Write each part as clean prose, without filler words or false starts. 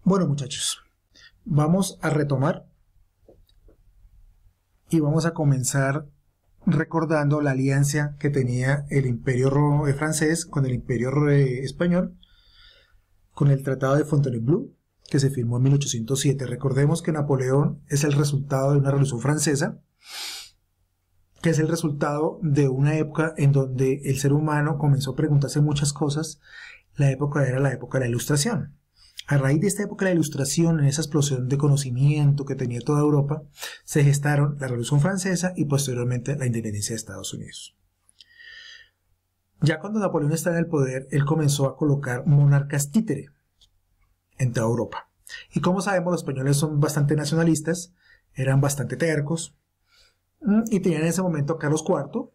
Bueno, muchachos, vamos a retomar y vamos a comenzar recordando la alianza que tenía el imperio francés con el imperio español, con el tratado de Fontainebleau, que se firmó en 1807. Recordemos que Napoleón es el resultado de una revolución francesa, que es el resultado de una época en donde el ser humano comenzó a preguntarse muchas cosas. La época era la época de la Ilustración. A raíz de esta época de la Ilustración, en esa explosión de conocimiento que tenía toda Europa, se gestaron la Revolución Francesa y posteriormente la independencia de Estados Unidos. Ya cuando Napoleón está en el poder, él comenzó a colocar monarcas títere en toda Europa. Y como sabemos, los españoles son bastante nacionalistas, eran bastante tercos, y tenían en ese momento a Carlos IV.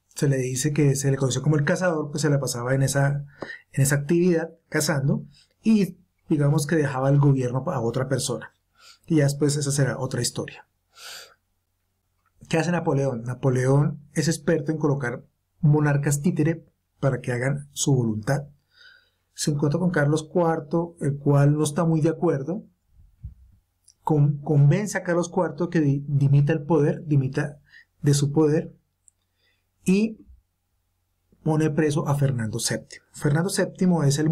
Se le dice que se le conoció como el cazador, pues se la pasaba en esa actividad, cazando, y digamos que dejaba el gobierno a otra persona. Y ya después esa será otra historia. ¿Qué hace Napoleón? Napoleón es experto en colocar monarcas títere para que hagan su voluntad. Se encuentra con Carlos IV, el cual no está muy de acuerdo. Convence a Carlos IV que dimita el poder, dimita de su poder, y pone preso a Fernando VII. Fernando VII es el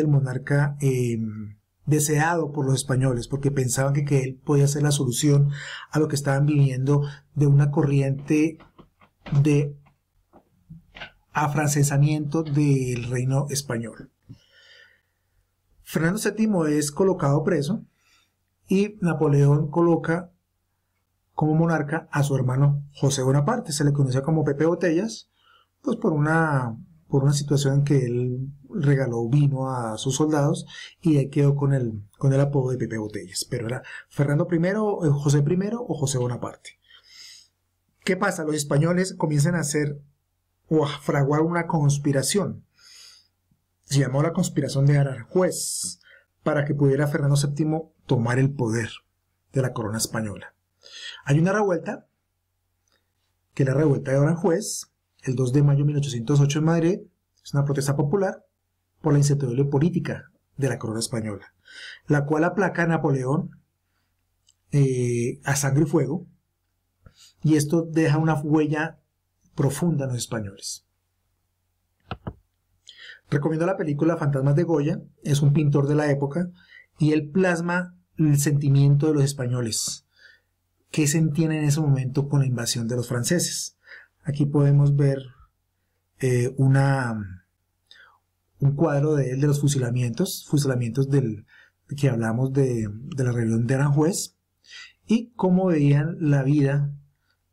monarca deseado por los españoles, porque pensaban que él podía ser la solución a lo que estaban viviendo de una corriente de afrancesamiento del reino español. Fernando VII es colocado preso y Napoleón coloca como monarca a su hermano José Bonaparte. Se le conocía como Pepe Botellas, pues por una situación en que él regaló vino a sus soldados y ahí quedó con el apodo de Pepe Botellas. Pero era Fernando I, José I o José Bonaparte. ¿Qué pasa? Los españoles comienzan a hacer o a fraguar una conspiración. Se llamó la conspiración de Aranjuez, para que pudiera Fernando VII tomar el poder de la corona española. Hay una revuelta, que es la revuelta de Aranjuez, el 2 de mayo de 1808 en Madrid. Es una protesta popular por la incertidumbre política de la corona española, la cual aplaca a Napoleón a sangre y fuego, y esto deja una huella profunda en los españoles. Recomiendo la película Fantasmas de Goya. Es un pintor de la época y él plasma el sentimiento de los españoles que sentían en ese momento con la invasión de los franceses. Aquí podemos ver un cuadro de él de los fusilamientos que hablamos de la rebelión de Aranjuez, y cómo veían la vida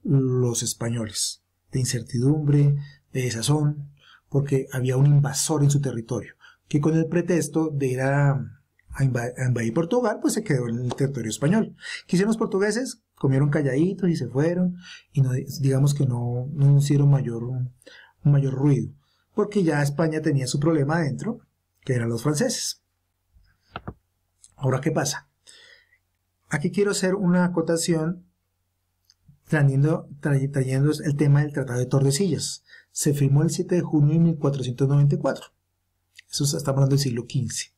los españoles, de incertidumbre, de desazón, porque había un invasor en su territorio, que con el pretexto de ir a invadir Portugal, pues se quedó en el territorio español. ¿Qué hicieron los portugueses? Comieron calladitos y se fueron, y no, digamos que no hicieron un mayor ruido, porque ya España tenía su problema adentro, que eran los franceses. Ahora, ¿qué pasa? Aquí quiero hacer una acotación trayendo el tema del Tratado de Tordesillas. Se firmó el 7 de junio de 1494. Eso estamos hablando del siglo XV,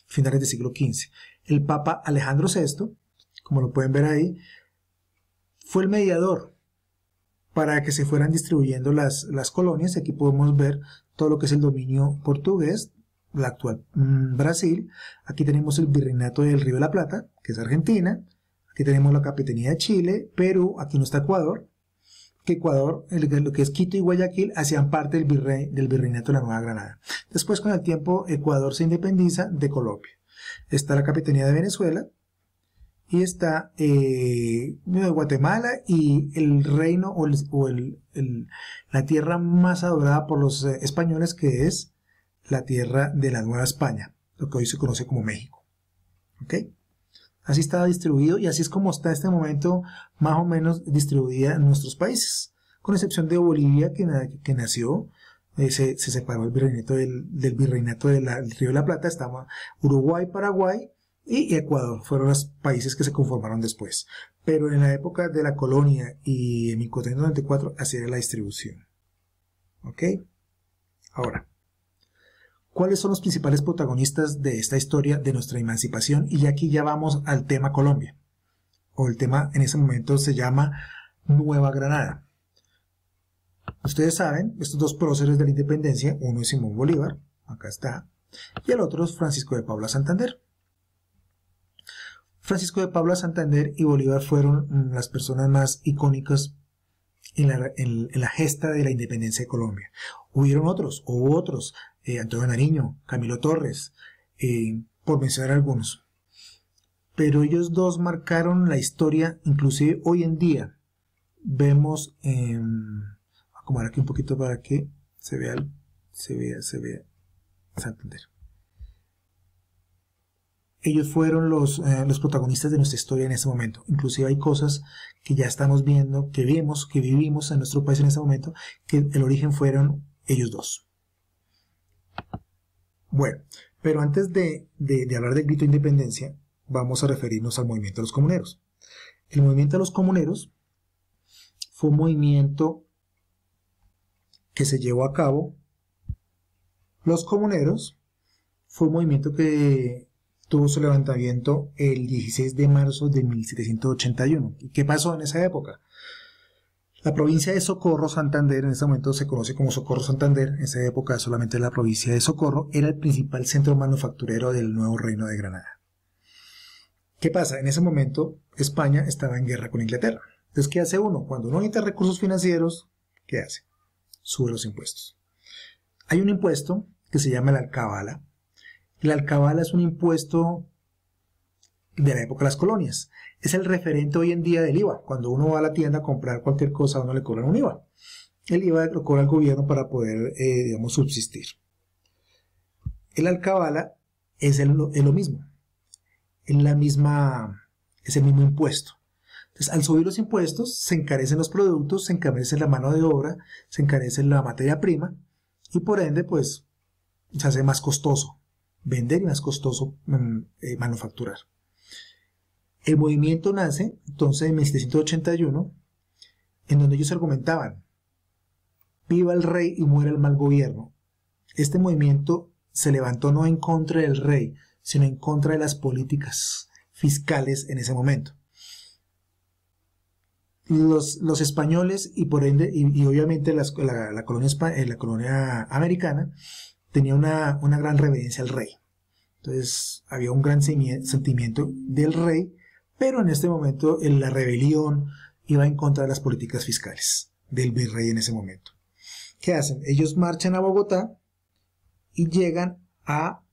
finales del siglo XV. El Papa Alejandro VI, como lo pueden ver ahí, fue el mediador para que se fueran distribuyendo las colonias. Aquí podemos ver todo lo que es el dominio portugués, la actual Brasil. Aquí tenemos el Virreinato del Río de la Plata, que es Argentina. Aquí tenemos la Capitanía de Chile, Perú. Aquí no está Ecuador, que Ecuador, lo que es Quito y Guayaquil, hacían parte del Virreinato de la Nueva Granada. Después, con el tiempo, Ecuador se independiza de Colombia. Está la Capitanía de Venezuela, y está Guatemala, y el reino la tierra más adorada por los españoles, que es la tierra de la Nueva España, lo que hoy se conoce como México. ¿Ok? Así estaba distribuido, y así es como está en este momento más o menos distribuida en nuestros países, con excepción de Bolivia, que nació, se separó el virreinato del virreinato del Río de la Plata. Estaba Uruguay, Paraguay y Ecuador, fueron los países que se conformaron después. Pero en la época de la colonia y en 1494, así era la distribución. ¿Ok? Ahora, ¿Cuáles son los principales protagonistas de esta historia de nuestra emancipación? Y aquí ya vamos al tema Colombia, o el tema en ese momento se llama Nueva Granada. Ustedes saben, estos dos próceres de la independencia, uno es Simón Bolívar, acá está, y el otro es Francisco de Paula Santander. Francisco de Paula Santander y Bolívar fueron las personas más icónicas en la gesta de la independencia de Colombia. Hubo otros, Antonio Nariño, Camilo Torres, por mencionar algunos. Pero ellos dos marcaron la historia, inclusive hoy en día vemos, voy a acomodar aquí un poquito para que se vea Santander. Ellos fueron los protagonistas de nuestra historia en ese momento. Inclusive hay cosas que ya estamos viendo, que vivimos en nuestro país en ese momento, que el origen fueron ellos dos. Bueno, pero antes de hablar del grito de independencia, vamos a referirnos al movimiento de los comuneros. El movimiento de los comuneros fue un movimiento que se llevó a cabo. Los comuneros fue un movimiento que tuvo su levantamiento el 16 de marzo de 1781. ¿Y qué pasó en esa época? La provincia de Socorro, Santander, en ese momento se conoce como Socorro Santander, en esa época solamente la provincia de Socorro, era el principal centro manufacturero del nuevo reino de Granada. ¿Qué pasa? En ese momento España estaba en guerra con Inglaterra. Entonces, ¿qué hace uno? Cuando uno necesita recursos financieros, ¿qué hace? Sube los impuestos. Hay un impuesto que se llama el alcabala. El alcabala es un impuesto de la época de las colonias. Es el referente hoy en día del IVA. Cuando uno va a la tienda a comprar cualquier cosa, a uno le cobran un IVA. El IVA lo cobra el gobierno para poder, digamos, subsistir. El alcabala es lo mismo. Es el mismo impuesto. Entonces, al subir los impuestos, se encarecen los productos, se encarece la mano de obra, se encarece la materia prima, y por ende, pues, se hace más costoso vender y más costoso manufacturar. El movimiento nace entonces en 1781, en donde ellos argumentaban: viva el rey y muera el mal gobierno. Este movimiento se levantó no en contra del rey, sino en contra de las políticas fiscales en ese momento. Los españoles y por ende, y obviamente la colonia americana, tenía una gran reverencia al rey. Entonces había un gran sentimiento del rey, pero en este momento la rebelión iba en contra de las políticas fiscales del virrey en ese momento. ¿Qué hacen? Ellos marchan a Bogotá y llegan a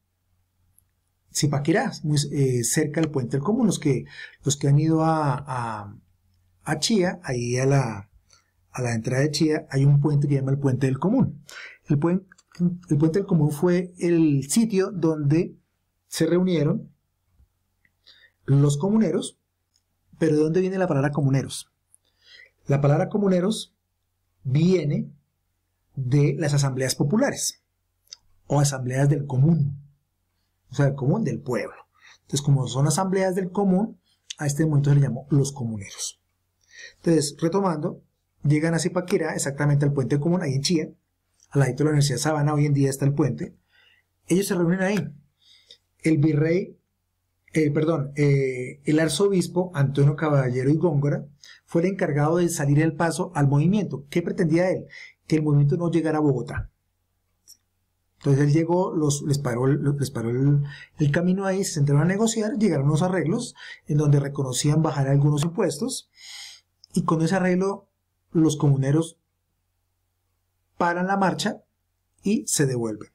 Zipaquirá, muy cerca del Puente del Común. Los que han ido a Chía, ahí a la entrada de Chía, hay un puente que se llama el Puente del Común. El Puente del Común fue el sitio donde se reunieron los comuneros. ¿Pero de dónde viene la palabra comuneros? La palabra comuneros viene de las asambleas populares o asambleas del común, o sea, del común del pueblo. Entonces, como son asambleas del común, a este momento se le llamó los comuneros. Entonces, retomando, llegan a Zipaquirá, exactamente al Puente Común, ahí en Chía, al ladito de la Universidad de Sabana, hoy en día está el puente. Ellos se reúnen ahí. El virrey, el arzobispo Antonio Caballero y Góngora fue el encargado de salir el paso al movimiento. ¿Qué pretendía él? Que el movimiento no llegara a Bogotá. Entonces él llegó, les paró el camino ahí, se sentaron a negociar, llegaron a unos arreglos en donde reconocían bajar algunos impuestos, y con ese arreglo los comuneros paran la marcha y se devuelven.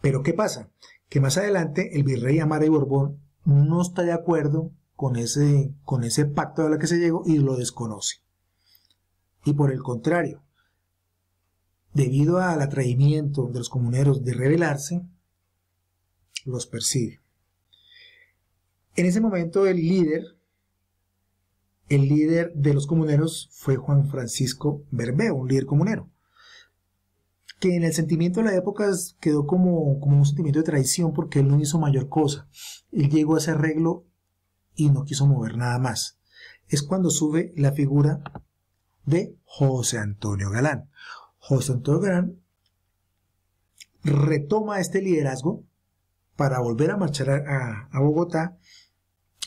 Pero ¿qué pasa? Que más adelante el virrey Amara y Borbón no está de acuerdo con ese pacto a la que se llegó y lo desconoce. Y por el contrario, debido al atrevimiento de los comuneros de rebelarse, los persigue. En ese momento el líder de los comuneros fue Juan Francisco Bermeo, un líder comunero, que en el sentimiento de la época quedó como un sentimiento de traición, porque él no hizo mayor cosa. Él llegó a ese arreglo y no quiso mover nada más. Es cuando sube la figura de José Antonio Galán. José Antonio Galán retoma este liderazgo para volver a marchar a Bogotá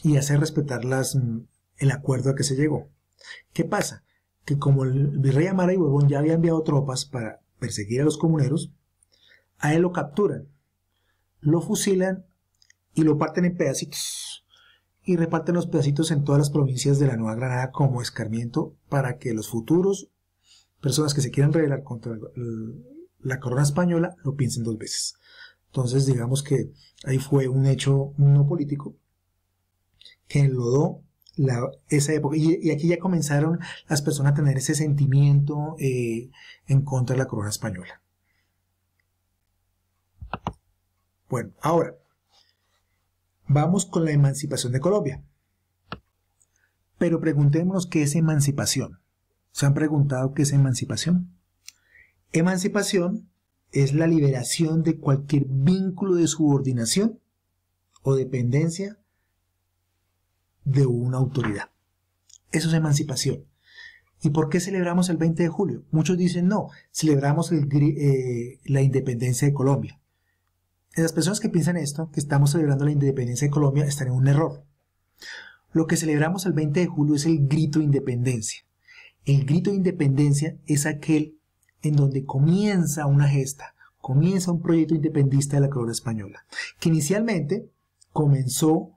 y hacer respetar el acuerdo a que se llegó. ¿Qué pasa? Que como el virrey Amara y Borbón ya había enviado tropas para perseguir a los comuneros, a él lo capturan, lo fusilan y lo parten en pedacitos. Y reparten los pedacitos en todas las provincias de la Nueva Granada como escarmiento para que los futuros personas que se quieran rebelar contra la corona española lo piensen dos veces. Entonces digamos que ahí fue un hecho no político que enlodó esa época, y aquí ya comenzaron las personas a tener ese sentimiento en contra de la corona española. Bueno, ahora vamos con la emancipación de Colombia. Pero preguntémonos qué es emancipación. ¿Se han preguntado qué es emancipación? Emancipación es la liberación de cualquier vínculo de subordinación o dependencia de una autoridad. Eso es emancipación. ¿Y por qué celebramos el 20 de julio? Muchos dicen no, celebramos la independencia de Colombia. Las personas que piensan esto, que estamos celebrando la independencia de Colombia, están en un error. Lo que celebramos el 20 de julio es el grito de independencia. El grito de independencia es aquel en donde comienza una gesta, comienza un proyecto independentista de la corona española, que inicialmente comenzó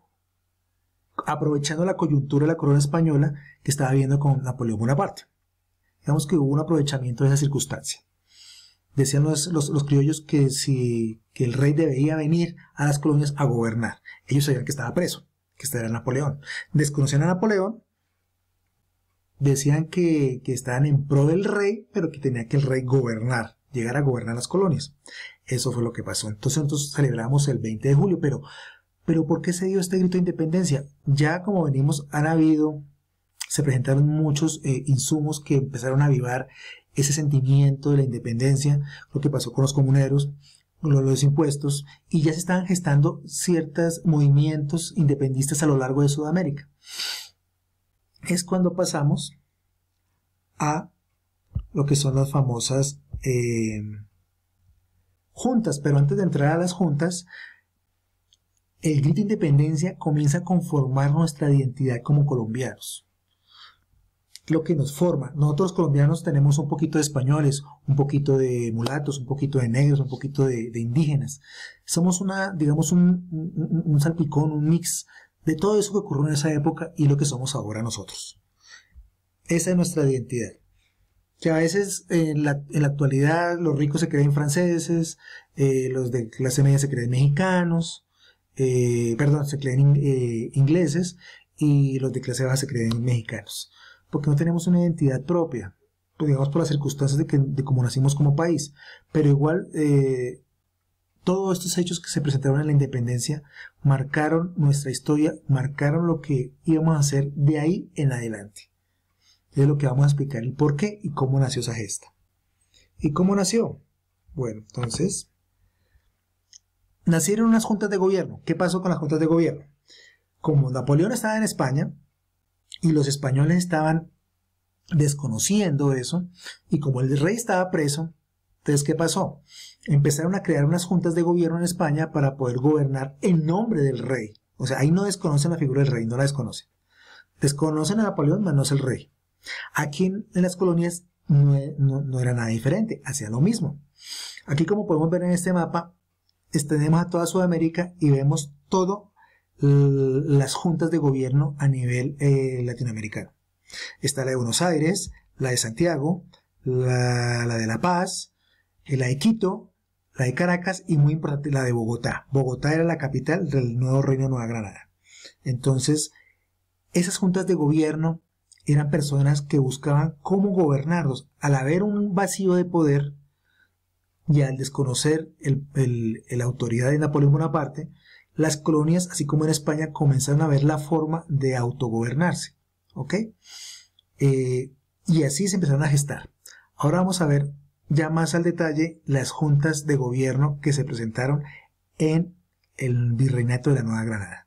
aprovechando la coyuntura de la corona española que estaba viendo con Napoleón Bonaparte. Digamos que hubo un aprovechamiento de esa circunstancia. Decían los criollos que el rey debía venir a las colonias a gobernar. Ellos sabían que estaba preso, que este era Napoleón. Desconocían a Napoleón, decían que estaban en pro del rey, pero que tenía que el rey gobernar, llegar a gobernar las colonias. Eso fue lo que pasó. Entonces nosotros celebramos el 20 de julio, pero ¿por qué se dio este grito de independencia? Ya como venimos, se presentaron muchos insumos que empezaron a avivar ese sentimiento de la independencia, lo que pasó con los comuneros, los impuestos, y ya se estaban gestando ciertos movimientos independistas a lo largo de Sudamérica. Es cuando pasamos a lo que son las famosas juntas, pero antes de entrar a las juntas, el grito de independencia comienza a conformar nuestra identidad como colombianos. Lo que nos forma. Nosotros colombianos tenemos un poquito de españoles, un poquito de mulatos, un poquito de negros, un poquito de indígenas. Somos digamos un salpicón, un mix de todo eso que ocurrió en esa época y lo que somos ahora nosotros. Esa es nuestra identidad. Que a veces en la actualidad los ricos se creen franceses, los de clase media se creen mexicanos, se creen ingleses, y los de clase baja se creen mexicanos. Porque no tenemos una identidad propia, pues digamos por las circunstancias de cómo nacimos como país. Pero igual, todos estos hechos que se presentaron en la independencia marcaron nuestra historia, marcaron lo que íbamos a hacer de ahí en adelante. Es lo que vamos a explicar, el por qué y cómo nació esa gesta. ¿Y cómo nació? Bueno, entonces, nacieron unas juntas de gobierno. ¿Qué pasó con las juntas de gobierno? Como Napoleón estaba en España, y los españoles estaban desconociendo eso, y como el rey estaba preso, entonces ¿qué pasó? Empezaron a crear unas juntas de gobierno en España para poder gobernar en nombre del rey. O sea, ahí no desconocen la figura del rey, no la desconocen. Desconocen a Napoleón, mas no es el rey. Aquí en las colonias no era nada diferente, hacían lo mismo. Aquí, como podemos ver en este mapa, tenemos a toda Sudamérica y vemos todo las juntas de gobierno a nivel latinoamericano. Está la de Buenos Aires, la de Santiago, la de La Paz, la de Quito, la de Caracas y muy importante la de Bogotá. Bogotá era la capital del nuevo reino de Nueva Granada. Entonces, esas juntas de gobierno eran personas que buscaban cómo gobernarlos. Al haber un vacío de poder y al desconocer la autoridad de Napoleón Bonaparte, las colonias, así como en España, comenzaron a ver la forma de autogobernarse. ¿Ok? Y así se empezaron a gestar. Ahora vamos a ver ya más al detalle las juntas de gobierno que se presentaron en el virreinato de la Nueva Granada.